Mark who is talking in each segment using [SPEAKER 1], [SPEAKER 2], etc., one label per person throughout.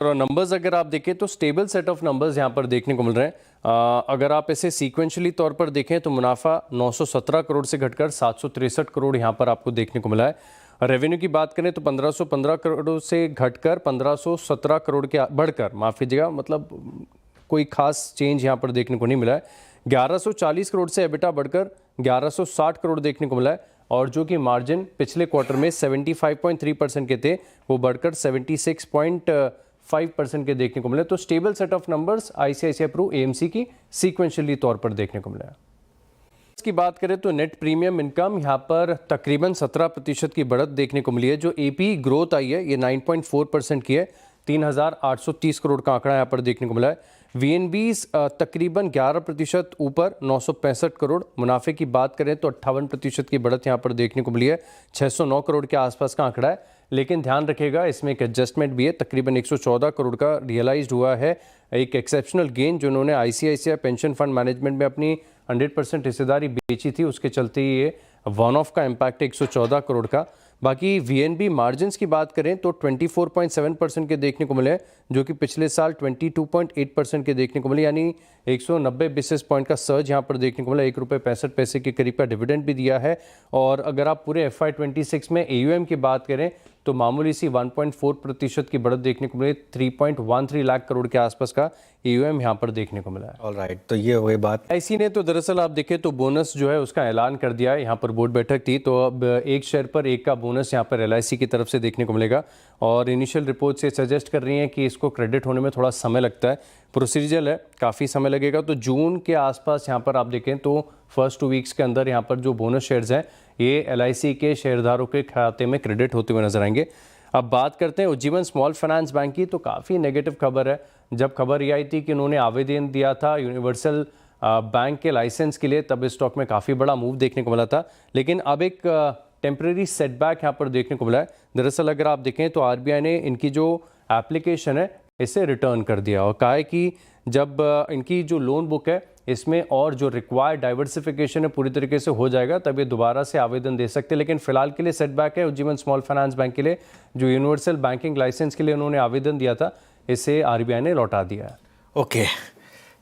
[SPEAKER 1] और नंबर्स अगर आप देखें तो स्टेबल सेट ऑफ नंबर्स यहाँ पर देखने को मिल रहे हैं। अगर आप इसे सीक्वेंशली तौर पर देखें तो मुनाफा 917 करोड़ से घटकर 763 करोड़ यहाँ पर आपको देखने को मिला है। रेवेन्यू की बात करें तो 1515 करोड़ से घटकर 1517 करोड़ के बढ़कर, माफ़ कीजिएगा, मतलब कोई खास चेंज यहाँ पर देखने को नहीं मिला है। 1140 करोड़ से एबिटा बढ़कर 1160 करोड़ देखने को मिला है, और जो कि मार्जिन पिछले क्वार्टर में 75.3% के थे वो बढ़कर 76.5% के देखने को मिले। तो stable set of numbers ICICI Pru AMC की सीक्वेंशियली तौर पर देखने को मिला। की बात करें तो नेट प्रीमियम इनकम यहाँ पर तकरीबन 17% की बढ़त देखने को मिली है। जो एपी ग्रोथ आई है ये 9.4% की है, 3,830 करोड़ का आंकड़ा यहाँ पर देखने को मिला है। वीएनबीज तकरीबन 11% ऊपर 965 करोड़। मुनाफे की बात करें तो 58% की बढ़त यहाँ पर देखने को मिली है, 609 करोड़ के आसपास का आंकड़ा है। लेकिन ध्यान रखिएगा इसमें एक एडजस्टमेंट भी है, तकरीबन 114 करोड़ का रियलाइज्ड हुआ है एक एक्सेप्शनल गेन जो उन्होंने आईसीआईसीआई पेंशन फंड मैनेजमेंट में अपनी 100% हिस्सेदारी बेची थी, उसके चलते ये वन ऑफ का इम्पैक्ट है 114 करोड़ का। बाकी वीएनबी मार्जिन्स की बात करें तो 24.7% के देखने को मिले, जो कि पिछले साल 22.8% के देखने को मिले, यानी 190 बेसिस पॉइंट का सर्ज यहाँ पर देखने को मिला। ₹1.65 के करीब का डिविडेंड भी दिया है। और अगर आप पूरे FY26 में AUM की बात करें तो मामूली सी 1.4% की बढ़त देखने को मिली, 3.13 लाख करोड़ के आसपास का AUM यहाँ पर देखने को मिला है।
[SPEAKER 2] ऑलराइट, तो ये हो गई बात।
[SPEAKER 1] ऐसी ने तो दरअसल आप देखें तो बोनस जो है उसका ऐलान कर दिया है। यहाँ पर बोर्ड बैठक थी तो अब एक शेयर पर एक का बोनस यहाँ पर LIC की तरफ से देखने को मिलेगा, और इनिशियल रिपोर्ट से सजेस्ट कर रही हैं कि इसको क्रेडिट होने में थोड़ा समय लगता है, प्रोसीजर है, काफ़ी समय लगेगा। तो जून के आसपास यहाँ पर आप देखें तो फर्स्ट 2 वीक्स के अंदर यहाँ पर जो बोनस शेयर्स हैं ये LIC के शेयरधारों के खाते में क्रेडिट होते हुए नजर आएंगे। अब बात करते हैं उज्जीवन स्मॉल फाइनेंस बैंक की, तो काफ़ी नेगेटिव खबर है। जब खबर ये आई थी कि उन्होंने आवेदन दिया था यूनिवर्सल बैंक के लाइसेंस के लिए, तब इस स्टॉक में काफ़ी बड़ा मूव देखने को मिला था, लेकिन अब एक टेम्परेरी सेटबैक यहाँ पर देखने को मिला है। दरअसल अगर आप देखें तो RBI ने इनकी जो एप्लीकेशन है इसे रिटर्न कर दिया और कहा है कि जब इनकी जो लोन बुक है इसमें और जो रिक्वायर्ड डाइवर्सिफिकेशन है पूरी तरीके से हो जाएगा तब ये दोबारा से आवेदन दे सकते हैं। लेकिन फिलहाल के लिए सेटबैक है उज्जीवन स्मॉल फाइनेंस बैंक के लिए, जो यूनिवर्सल बैंकिंग लाइसेंस के लिए उन्होंने आवेदन दिया था इसे RBI ने लौटा दिया है।
[SPEAKER 2] ओके,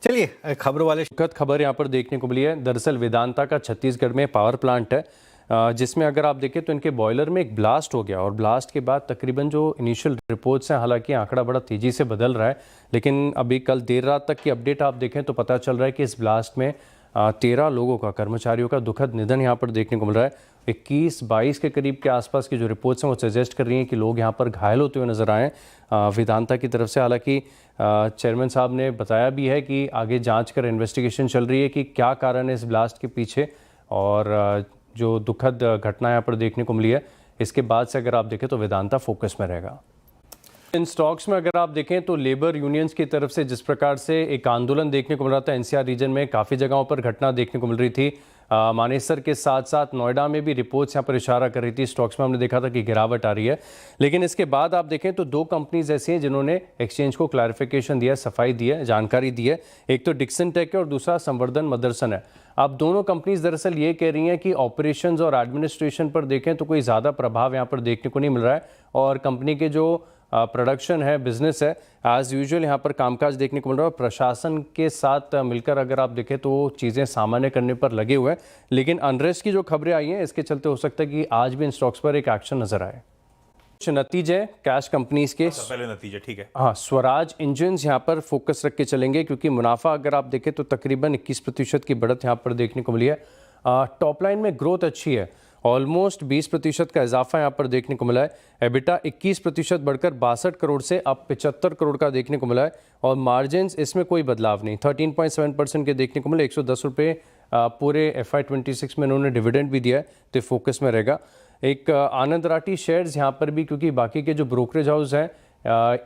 [SPEAKER 2] चलिए खबरों वाले
[SPEAKER 1] खबर यहाँ पर देखने को मिली है। दरअसल वेदांता का छत्तीसगढ़ में पावर प्लांट है, जिसमें अगर आप देखें तो इनके बॉयलर में एक ब्लास्ट हो गया, और ब्लास्ट के बाद तकरीबन जो इनिशियल रिपोर्ट्स हैं, हालांकि आंकड़ा बड़ा तेज़ी से बदल रहा है, लेकिन अभी कल देर रात तक की अपडेट आप देखें तो पता चल रहा है कि इस ब्लास्ट में 13 लोगों का, कर्मचारियों का दुखद निधन यहाँ पर देखने को मिल रहा है। 21-22 के करीब के आसपास की जो रिपोर्ट्स हैं वो सजेस्ट कर रही हैं कि लोग यहाँ पर घायल होते हुए नजर आए वेदांता की तरफ से। हालांकि चेयरमैन साहब ने बताया भी है कि आगे जांच कर इन्वेस्टिगेशन चल रही है कि क्या कारण है इस ब्लास्ट के पीछे, और जो दुखद घटना यहाँ पर देखने को मिली है इसके बाद से अगर आप देखें तो वेदांता फोकस में रहेगा। इन स्टॉक्स में अगर आप देखें तो लेबर यूनियंस की तरफ से जिस प्रकार से एक आंदोलन देखने को मिल रहा था NCR रीजन में, काफ़ी जगहों पर घटना देखने को मिल रही थी। मानेसर के साथ साथ नोएडा में भी रिपोर्ट्स यहाँ पर इशारा कर रही थी, स्टॉक्स में हमने देखा था कि गिरावट आ रही है। लेकिन इसके बाद आप देखें तो 2 कंपनीज ऐसी हैं जिन्होंने एक्सचेंज को क्लैरिफिकेशन दिया, सफाई दी है, जानकारी दी है। एक तो डिक्सन टेक है और दूसरा संवर्धन मदरसन है। अब दोनों कंपनीज दरअसल ये कह रही हैं कि ऑपरेशंस और एडमिनिस्ट्रेशन पर देखें तो कोई ज़्यादा प्रभाव यहाँ पर देखने को नहीं मिल रहा है, और कंपनी के जो प्रोडक्शन है, बिजनेस है, एज यूजुअल यहाँ पर कामकाज देखने को मिल रहा है। प्रशासन के साथ मिलकर अगर आप देखें तो चीज़ें सामान्य करने पर लगे हुए हैं, लेकिन अनरेस्ट की जो खबरें आई हैं इसके चलते हो सकता है कि आज भी इन स्टॉक्स पर एक एक्शन नजर आए। कुछ नतीजे कैश कंपनीज के,
[SPEAKER 3] पहले नतीजे ठीक है।
[SPEAKER 1] हाँ, स्वराज इंजन्स यहाँ पर फोकस रख के चलेंगे, क्योंकि मुनाफा अगर आप देखें तो तकरीबन 21% की बढ़त यहाँ पर देखने को मिली है। टॉप लाइन में ग्रोथ अच्छी है, ऑलमोस्ट 20% का इजाफा यहाँ पर देखने को मिला है। एबिटा 21% बढ़कर 62 करोड़ से अब 75 करोड़ का देखने को मिला है, और मार्जिन्स इसमें कोई बदलाव नहीं, 13.7% के देखने को मिले। 110 रुपये पूरे FY26 में उन्होंने डिविडेंड भी दिया है, तो फोकस में रहेगा। एक आनंद राठी शेयर्स यहाँ पर भी, क्योंकि बाकी के जो ब्रोकरेज हाउस हैं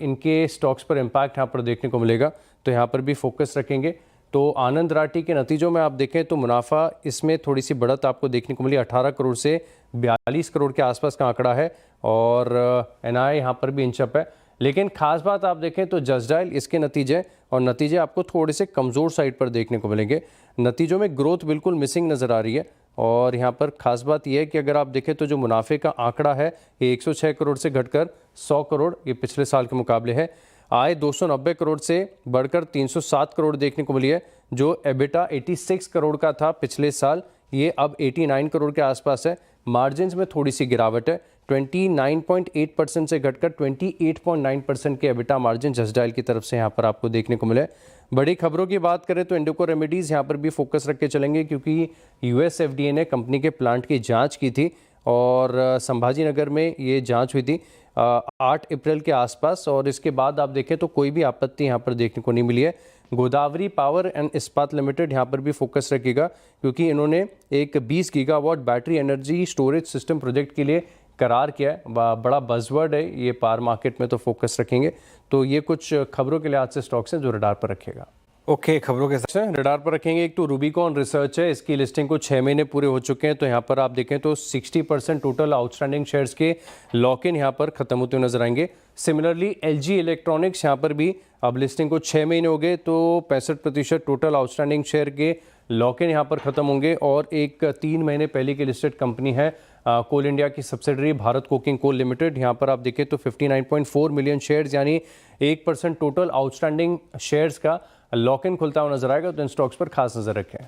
[SPEAKER 1] इनके स्टॉक्स पर इम्पैक्ट यहाँ पर देखने को मिलेगा, तो यहाँ पर भी फोकस रखेंगे। तो आनंद राठी के नतीजों में आप देखें तो मुनाफा इसमें थोड़ी सी बढ़त आपको देखने को मिली, 18 करोड़ से 42 करोड़ के आसपास का आंकड़ा है, और NI यहाँ पर भी इंचअप है। लेकिन खास बात आप देखें तो जस्ट डायल इसके नतीजे आपको थोड़े से कमज़ोर साइड पर देखने को मिलेंगे। नतीजों में ग्रोथ बिल्कुल मिसिंग नज़र आ रही है, और यहाँ पर खास बात यह है कि अगर आप देखें तो जो मुनाफे का आंकड़ा है ये 106 करोड़ से घटकर 100 करोड़ ये पिछले साल के मुकाबले है। आय 290 करोड़ से बढ़कर 307 करोड़ देखने को मिली है। जो एबिटा 86 करोड़ का था पिछले साल, ये अब 89 करोड़ के आसपास है। मार्जिन्स में थोड़ी सी गिरावट है, 29.8% से घटकर 28.9% के एबिटा मार्जिन जसडाइल की तरफ से यहाँ पर आपको देखने को मिले। बड़ी खबरों की बात करें तो इंडोको रेमेडीज़ यहाँ पर भी फोकस रख के चलेंगे, क्योंकि यूएस एफडीए ने कंपनी के प्लांट की जांच की थी और संभाजी नगर में ये जांच हुई थी 8 अप्रैल के आसपास, और इसके बाद आप देखें तो कोई भी आपत्ति यहाँ पर देखने को नहीं मिली है। गोदावरी पावर एंड इस्पात लिमिटेड यहाँ पर भी फोकस रखेगा, क्योंकि इन्होंने एक 20 gigawatt battery energy storage system project के लिए करार किया है। बड़ा बज़वर्ड है ये पावर मार्केट में, तो फोकस रखेंगे। तो ये कुछ खबरों के लिहाज से स्टॉक्स हैं जो रडार पर रखेगा।
[SPEAKER 2] ओके, खबरों के साथ
[SPEAKER 1] रडार पर रखेंगे। एक तो रूबिकॉन रिसर्च है, इसकी लिस्टिंग को 6 महीने पूरे हो चुके हैं। तो यहाँ पर आप देखें तो 60% टोटल आउटस्टैंडिंग शेयर्स के लॉक इन यहाँ पर खत्म होते हुए नजर आएंगे। सिमिलरली एलजी इलेक्ट्रॉनिक्स यहाँ पर भी अब लिस्टिंग को 6 महीने हो गए, तो 65% टोटल आउटस्टैंडिंग शेयर के लॉक इन यहाँ पर खत्म होंगे। और एक 3 महीने पहले की लिस्टेड कंपनी है कोल इंडिया की subsidiary Bharat Coking Coal Limited. यहाँ पर आप देखें तो 59.4 मिलियन शेयर्स यानी 1% टोटल आउटस्टैंडिंग शेयर्स का लॉक इन खुलता हुआ नजर आएगा। तो इन स्टॉक्स पर खास नजर रखें।